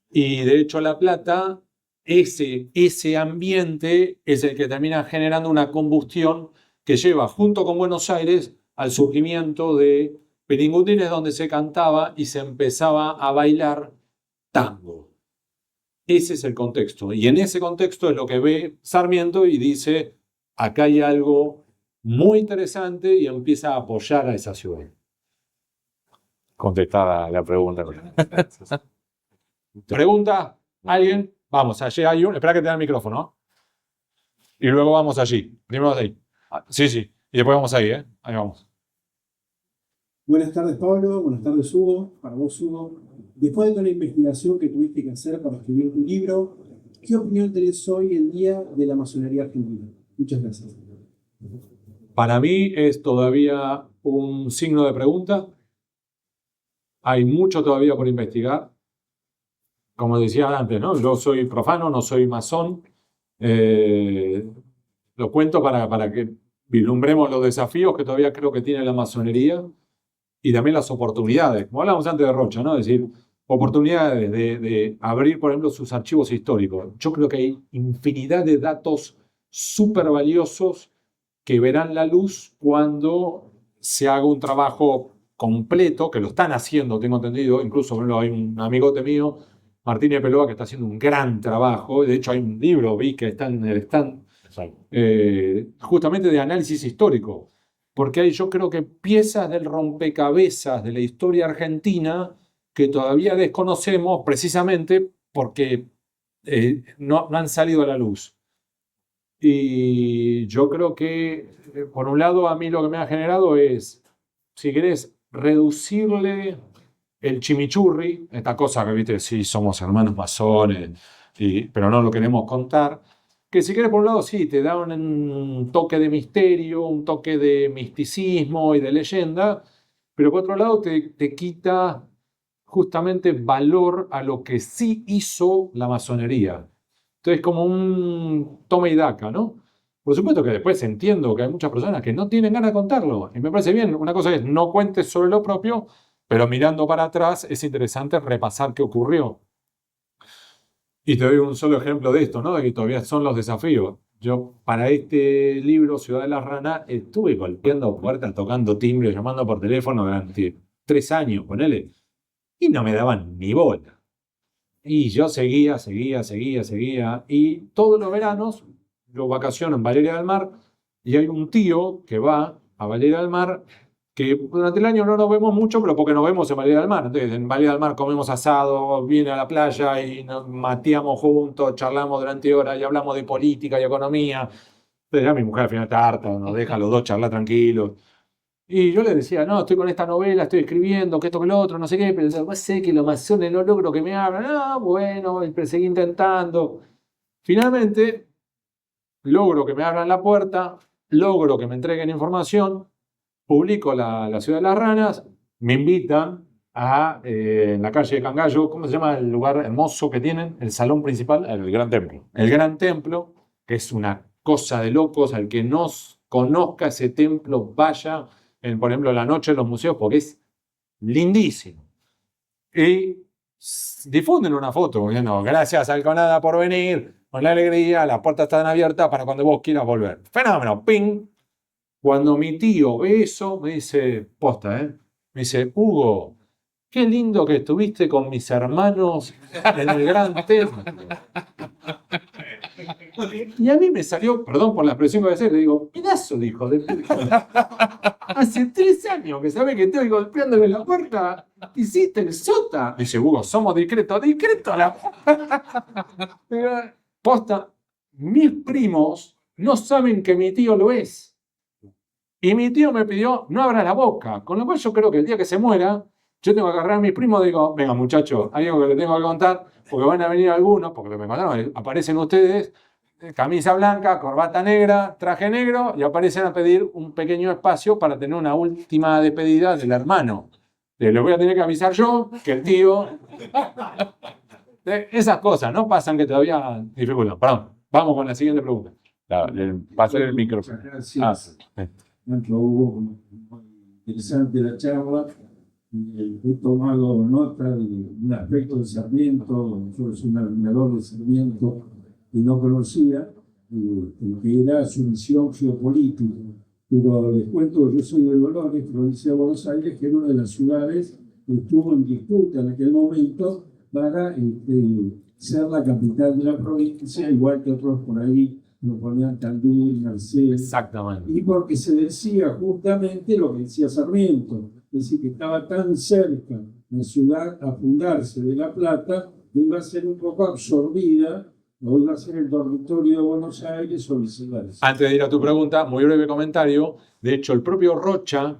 Y de hecho La Plata, ese ambiente es el que termina generando una combustión que lleva junto con Buenos Aires al surgimiento de piringundines donde se cantaba y se empezaba a bailar tango. Ese es el contexto. Y en ese contexto es lo que ve Sarmiento y dice, acá hay algo muy interesante, y empieza a apoyar a esa ciudad. Contestada la pregunta. ¿Pregunta? ¿Alguien? Vamos, allí hay uno. Espera que tenga el micrófono. Y luego vamos allí. Primero ahí. Sí. Y después vamos ahí, Ahí vamos. Buenas tardes, Pablo. Buenas tardes, Hugo. Para vos, Hugo. Después de toda la investigación que tuviste que hacer para escribir tu libro, ¿qué opinión tenés hoy en día de la masonería argentina? Muchas gracias. Para mí es todavía un signo de pregunta. Hay mucho todavía por investigar. Como decía antes, ¿no? Yo soy profano, no soy masón. Lo cuento para que vislumbremos los desafíos que todavía creo que tiene la masonería y también las oportunidades. Como hablábamos antes de Rocha, ¿no? Es decir, oportunidades de abrir, por ejemplo, sus archivos históricos. Yo creo que hay infinidad de datos súper valiosos que verán la luz cuando se haga un trabajo completo, que lo están haciendo, tengo entendido. Incluso, por ejemplo, hay un amigote mío, Martínez Peloa, que está haciendo un gran trabajo. De hecho, hay un libro, vi que está en el stand, justamente de análisis histórico. Porque hay, yo creo que piezas del rompecabezas de la historia argentina que todavía desconocemos precisamente porque no han salido a la luz. Y yo creo que, por un lado, a mí lo que me ha generado es, si querés, reducirle el chimichurri, esta cosa que, viste, sí, somos hermanos masones, pero no lo queremos contar, que si querés, por un lado, sí, te da un toque de misterio, un toque de misticismo y de leyenda, pero por otro lado te quita justamente valor a lo que sí hizo la masonería. Entonces, como un toma y daca, ¿no? Por supuesto que después entiendo que hay muchas personas que no tienen ganas de contarlo. Y me parece bien. Una cosa es no cuentes sobre lo propio, pero mirando para atrás es interesante repasar qué ocurrió. Y te doy un solo ejemplo de esto, ¿no? De que todavía son los desafíos. Yo, para este libro, Ciudad de las Ranas, estuve golpeando puertas, tocando timbre, llamando por teléfono durante 3 años, ponele, y no me daban ni bola. Y yo seguía. Y todos los veranos, yo vacaciono en Valeria del Mar, y hay un tío que va a Valeria del Mar, que durante el año no nos vemos mucho, pero porque nos vemos en Valeria del Mar. Entonces, en Valeria del Mar comemos asado, viene a la playa y nos mateamos juntos, charlamos durante horas y hablamos de política y economía. Entonces, ya mi mujer al final está harta, nos deja a los dos charlar tranquilos. Y yo le decía, no, estoy con esta novela, estoy escribiendo, que esto, que lo otro, no sé qué, pero no sé que los masones no logro que me abran. Ah, bueno, pero seguí intentando. Finalmente, logro que me abran la puerta, logro que me entreguen información, publico la Ciudad de las Ranas, me invitan en la calle de Cangallo, ¿cómo se llama el lugar hermoso que tienen? El salón principal. El Gran Templo. El Gran Templo, que es una cosa de locos. Al que no conozca ese templo, vaya, por ejemplo, la noche en los museos, porque es lindísimo. Y difunden una foto diciendo, gracias Alconada por venir, con la alegría, las puertas están abiertas para cuando vos quieras volver. Fenómeno, ping. Cuando mi tío ve eso, me dice, posta, me dice, Hugo, qué lindo que estuviste con mis hermanos en el Gran Templo. Y a mí me salió, perdón por la expresión que voy a hacer, le digo, pedazo de hijo de puta. Hace 3 años que sabés que estoy golpeándole la puerta, hiciste el sota. Dice, Hugo, somos discretos, la posta, mis primos no saben que mi tío lo es. Y mi tío me pidió, no abra la boca. Con lo cual yo creo que el día que se muera, yo tengo que agarrar a mis primos y digo, venga muchachos, hay algo que les tengo que contar, porque van a venir algunos, porque me contaron, aparecen ustedes, camisa blanca, corbata negra, traje negro, y aparecen a pedir un pequeño espacio para tener una última despedida del hermano. Les voy a tener que avisar yo, que el tío... Esas cosas, ¿no? Pasan que todavía dificultan. Perdón, vamos con la siguiente pregunta. Pasar el micrófono. Gracias. Hugo, muy interesante la charla. He tomado nota de un aspecto de Sarmiento. Yo soy un admirador de Sarmiento y no conocía que era su misión geopolítica. Pero les cuento que yo soy de Dolores, provincia de Buenos Aires, que era una de las ciudades que estuvo en disputa en aquel momento para ser la capital de la provincia, igual que otros por ahí lo ponían Tandil, Mercedes. Exactamente. Y porque se decía justamente lo que decía Sarmiento, es decir, que estaba tan cerca la ciudad a fundarse de La Plata, que iba a ser un poco absorbida, o iba a ser el dormitorio de Buenos Aires o viceversa. Antes de ir a tu pregunta, muy breve comentario. De hecho, el propio Rocha,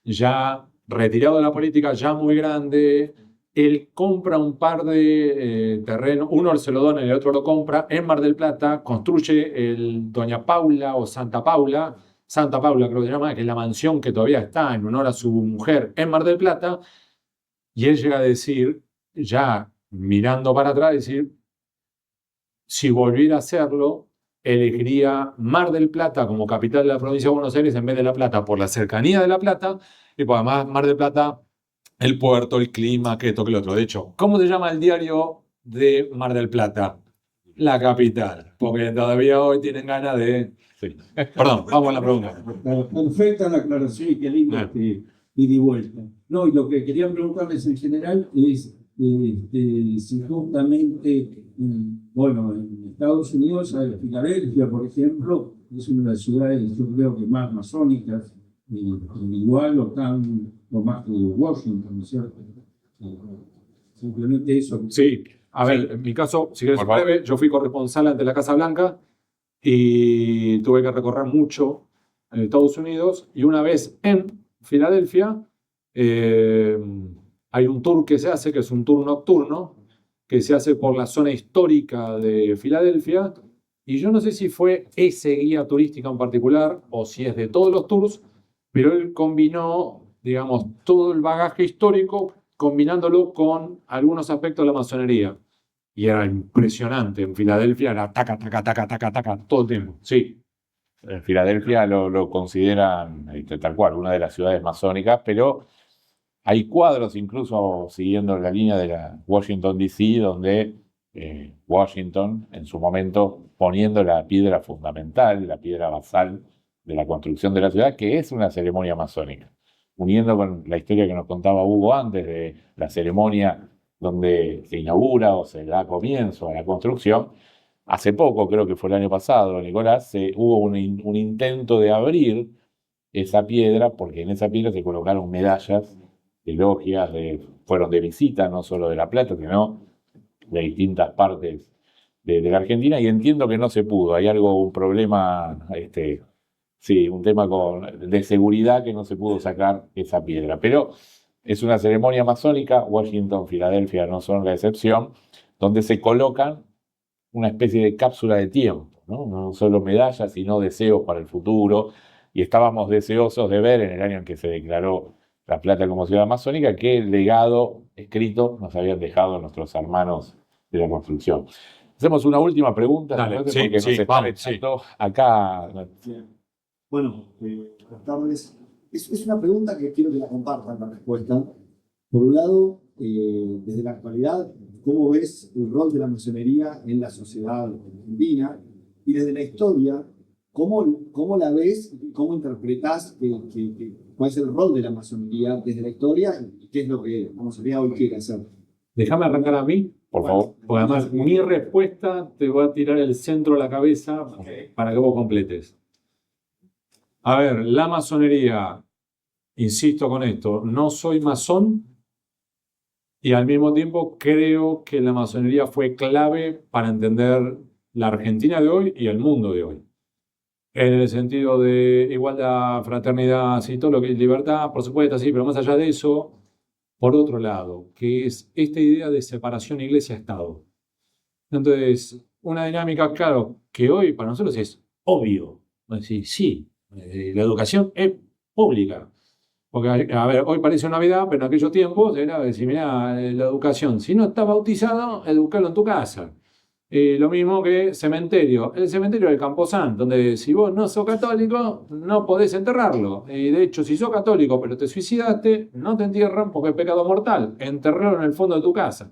ya retirado de la política, ya muy grande, él compra un par de terrenos, uno se lo dona y el otro lo compra, en Mar del Plata, construye el Doña Paula o Santa Paula, Santa Paula, creo que se llama, que es la mansión que todavía está en honor a su mujer en Mar del Plata, y él llega a decir, ya mirando para atrás, decir, si volviera a hacerlo, elegiría Mar del Plata como capital de la provincia de Buenos Aires en vez de La Plata, por la cercanía de La Plata, y por además Mar del Plata, el puerto, el clima, que esto, que lo otro. De hecho, ¿cómo se llama el diario de Mar del Plata? La Capital, porque todavía hoy tienen ganas de... Sí. Perdón, vamos a la pregunta. Perfecta la aclaración y qué lindo ida y vuelta. No, y lo que quería preguntarles en general es si justamente, bueno, en Estados Unidos, Filadelfia, por ejemplo, es una de las ciudades, yo creo que más masónicas, igual o más que Washington, ¿no es cierto? Simplemente eso. Sí, a ver, en mi caso, si quieres Por favor. breve, yo fui corresponsal ante la Casa Blanca y tuve que recorrer mucho en Estados Unidos, y una vez en Filadelfia hay un tour que se hace, que es un tour nocturno, que se hace por la zona histórica de Filadelfia, y yo no sé si fue ese guía turístico en particular o si es de todos los tours, pero él combinó, digamos, todo el bagaje histórico, combinándolo con algunos aspectos de la masonería. Y era impresionante. En Filadelfia era taca, taca, taca, taca, taca, todo el tiempo. Sí. En Filadelfia lo consideran tal cual, una de las ciudades masónicas, pero hay cuadros incluso siguiendo la línea de la Washington DC, donde Washington, en su momento, poniendo la piedra fundamental, la piedra basal de la construcción de la ciudad, que es una ceremonia masónica, uniendo con la historia que nos contaba Hugo antes de la ceremonia donde se inaugura o se da comienzo a la construcción. Hace poco, creo que fue el año pasado, Nicolás, hubo un intento de abrir esa piedra, porque en esa piedra se colocaron medallas de logias, fueron de visita, no solo de La Plata, sino de distintas partes de la Argentina, y entiendo que no se pudo. Hay un problema, sí, un tema de seguridad, que no se pudo sacar esa piedra. Pero es una ceremonia masónica, Washington, Filadelfia no son la excepción, donde se colocan una especie de cápsula de tiempo, ¿no? No solo medallas, sino deseos para el futuro. Y estábamos deseosos de ver, en el año en que se declaró La Plata como ciudad masónica, qué legado escrito nos habían dejado nuestros hermanos de la construcción. Hacemos una última pregunta, Dale, ¿no? sí, Porque sí, nos está vamos, echando acá. Bueno, buenas tardes. Es una pregunta que quiero que la compartan la respuesta. Por un lado, desde la actualidad, ¿cómo ves el rol de la masonería en la sociedad argentina? Y desde la historia, ¿cómo la ves y cómo interpretás cuál es el rol de la masonería desde la historia y qué es lo que la masonería hoy quiere hacer? Déjame arrancar a mí, Por favor. porque además mi respuesta te va a tirar el centro de la cabeza para que vos completes. A ver, la masonería, insisto con esto, no soy masón, y al mismo tiempo creo que la masonería fue clave para entender la Argentina de hoy y el mundo de hoy. En el sentido de igualdad, fraternidad, sí, todo lo que es libertad, por supuesto, sí, pero más allá de eso, por otro lado, que es esta idea de separación iglesia-estado. Entonces, una dinámica, claro, que hoy para nosotros es obvio. Es decir, sí, la educación es pública. Porque, a ver, hoy parece Navidad, pero en aquellos tiempos era decir, mirá, la educación, si no estás bautizado, educalo en tu casa. Lo mismo que cementerio. El cementerio del Camposanto, donde si vos no sos católico, no podés enterrarlo. Y de hecho, si sos católico pero te suicidaste, no te entierran porque es pecado mortal. Enterrarlo en el fondo de tu casa.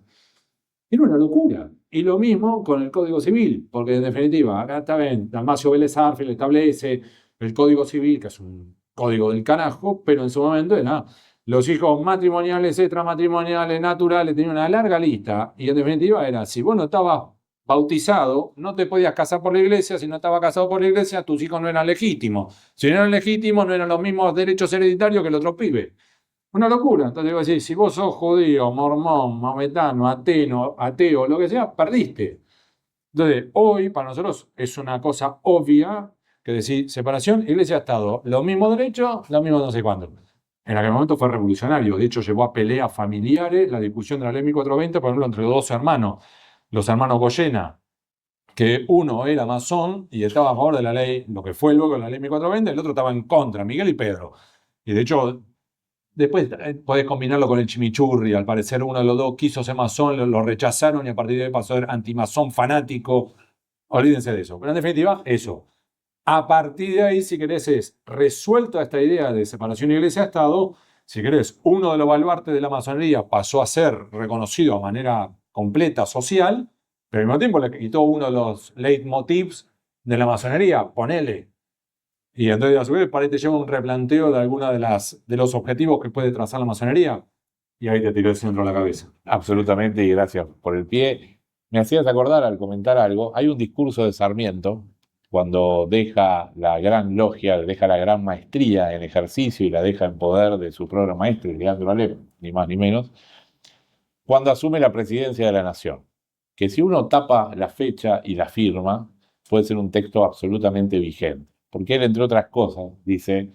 Era una locura. Y lo mismo con el Código Civil, porque en definitiva, acá está bien, Dalmacio Vélez Arfield establece el Código Civil, que es un código del carajo, pero en su momento era los hijos matrimoniales, extramatrimoniales, naturales, tenían una larga lista. Y en definitiva era, si vos no estabas bautizado, no te podías casar por la iglesia. Si no estabas casado por la iglesia, tus hijos no eran legítimos. Si no eran legítimos, no eran los mismos derechos hereditarios que el otro pibe. Una locura. Entonces, digo así, si vos sos judío, mormón, maometano, ateo, lo que sea, perdiste. Entonces, hoy para nosotros es una cosa obvia que decir separación, iglesia-estado, los mismos derechos, los mismos no sé cuándo. En aquel momento fue revolucionario. De hecho, llevó a peleas familiares la discusión de la ley 1420, por ejemplo, entre dos hermanos. Los hermanos Goyena, que uno era masón y estaba a favor de la ley, lo que fue luego la ley 1420, el otro estaba en contra, Miguel y Pedro. Y de hecho, después podés combinarlo con el chimichurri. Al parecer uno de los dos quiso ser masón, lo rechazaron y a partir de ahí pasó a ser antimasón fanático. Olvídense de eso. Pero en definitiva, eso. A partir de ahí, si querés, es resuelta esta idea de separación iglesia-estado. Si querés, uno de los baluartes de la masonería pasó a ser reconocido de manera completa social, pero al mismo tiempo le quitó uno de los leitmotivs de la masonería, ponele. Y entonces, a su vez, para ahí te lleva un replanteo de alguna de los objetivos que puede trazar la masonería, y ahí te tiró el centro a la cabeza. Absolutamente, y gracias por el pie. Me hacías acordar al comentar algo, hay un discurso de Sarmiento, cuando deja la gran logia, deja la gran maestría en ejercicio y la deja en poder de su propio maestro, Leandro Alem, ni más ni menos, cuando asume la presidencia de la nación. Que si uno tapa la fecha y la firma, puede ser un texto absolutamente vigente. Porque él, entre otras cosas, dice,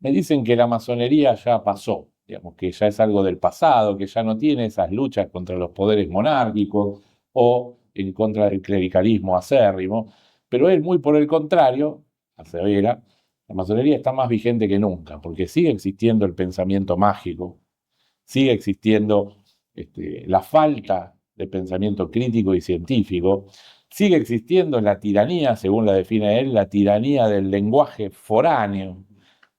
me dicen que la masonería ya pasó, digamos, que ya es algo del pasado, que ya no tiene esas luchas contra los poderes monárquicos o en contra del clericalismo acérrimo, pero él, muy por el contrario, asevera, la masonería está más vigente que nunca, porque sigue existiendo el pensamiento mágico, sigue existiendo la falta de pensamiento crítico y científico, sigue existiendo la tiranía, según la define él, la tiranía del lenguaje foráneo,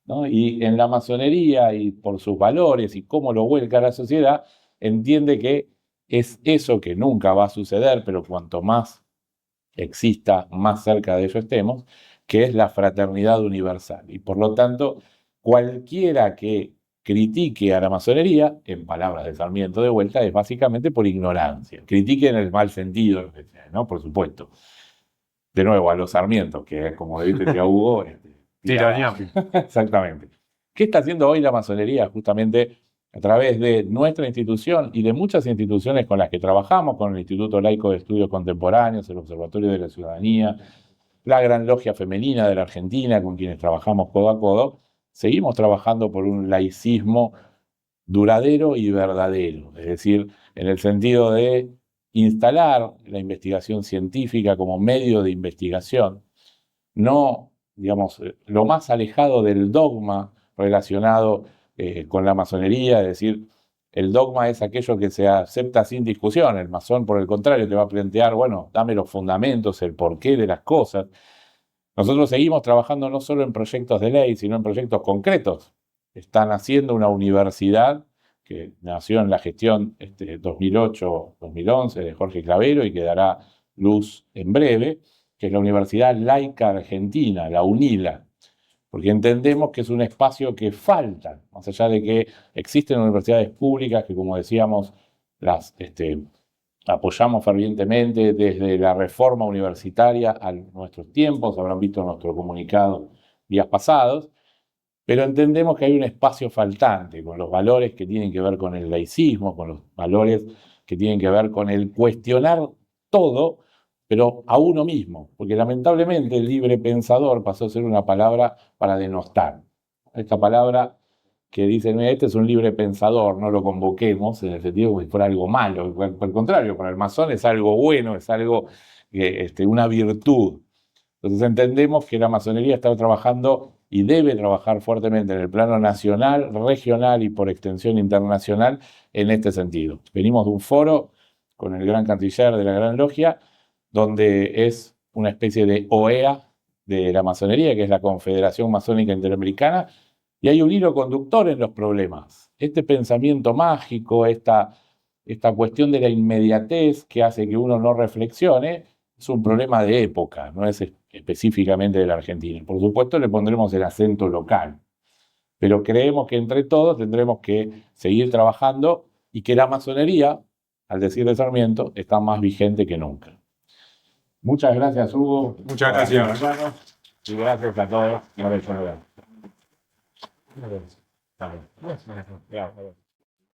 ¿no? Y en la masonería y por sus valores y cómo lo vuelca la sociedad, entiende que es eso que nunca va a suceder, pero cuanto más exista, más cerca de ello estemos, que es la fraternidad universal. Y por lo tanto, cualquiera que critique a la masonería, en palabras de Sarmiento de vuelta, es básicamente por ignorancia. Critique en el mal sentido, ¿no? Por supuesto. De nuevo, a los Sarmientos, que es como dice Hugo. Tiranía. Exactamente. ¿Qué está haciendo hoy la masonería? Justamente a través de nuestra institución y de muchas instituciones con las que trabajamos, con el Instituto Laico de Estudios Contemporáneos, el Observatorio de la Ciudadanía, la Gran Logia Femenina de la Argentina, con quienes trabajamos codo a codo, seguimos trabajando por un laicismo duradero y verdadero, es decir, en el sentido de instalar la investigación científica como medio de investigación, no, digamos, lo más alejado del dogma relacionado con la masonería, es decir, el dogma es aquello que se acepta sin discusión. El masón, por el contrario, te va a plantear, bueno, dame los fundamentos, el porqué de las cosas. Nosotros seguimos trabajando no solo en proyectos de ley, sino en proyectos concretos. Están haciendo una universidad que nació en la gestión 2008-2011 de Jorge Clavero y que dará luz en breve, que es la Universidad Laica Argentina, la UNILA, porque entendemos que es un espacio que falta, más allá de que existen universidades públicas que, como decíamos, las apoyamos fervientemente desde la reforma universitaria a nuestros tiempos, habrán visto nuestro comunicado días pasados, pero entendemos que hay un espacio faltante con los valores que tienen que ver con el laicismo, con los valores que tienen que ver con el cuestionar todo, pero a uno mismo, porque lamentablemente el libre pensador pasó a ser una palabra para denostar. Esta palabra que dicen, este es un libre pensador, no lo convoquemos, en el sentido como si fuera algo malo. Por el contrario, para el masón es algo bueno, es algo, una virtud. Entonces entendemos que la masonería está trabajando y debe trabajar fuertemente en el plano nacional, regional y por extensión internacional en este sentido. Venimos de un foro con el gran canciller de la Gran Logia, donde es una especie de OEA de la masonería, que es la Confederación Masónica Interamericana, y hay un hilo conductor en los problemas. Este pensamiento mágico, esta cuestión de la inmediatez que hace que uno no reflexione, es un problema de época, no es específicamente de la Argentina. Por supuesto, le pondremos el acento local, pero creemos que entre todos tendremos que seguir trabajando y que la masonería, al decir de Sarmiento, está más vigente que nunca. Muchas gracias, Hugo. Muchas gracias. Y gracias a todos. Gracias.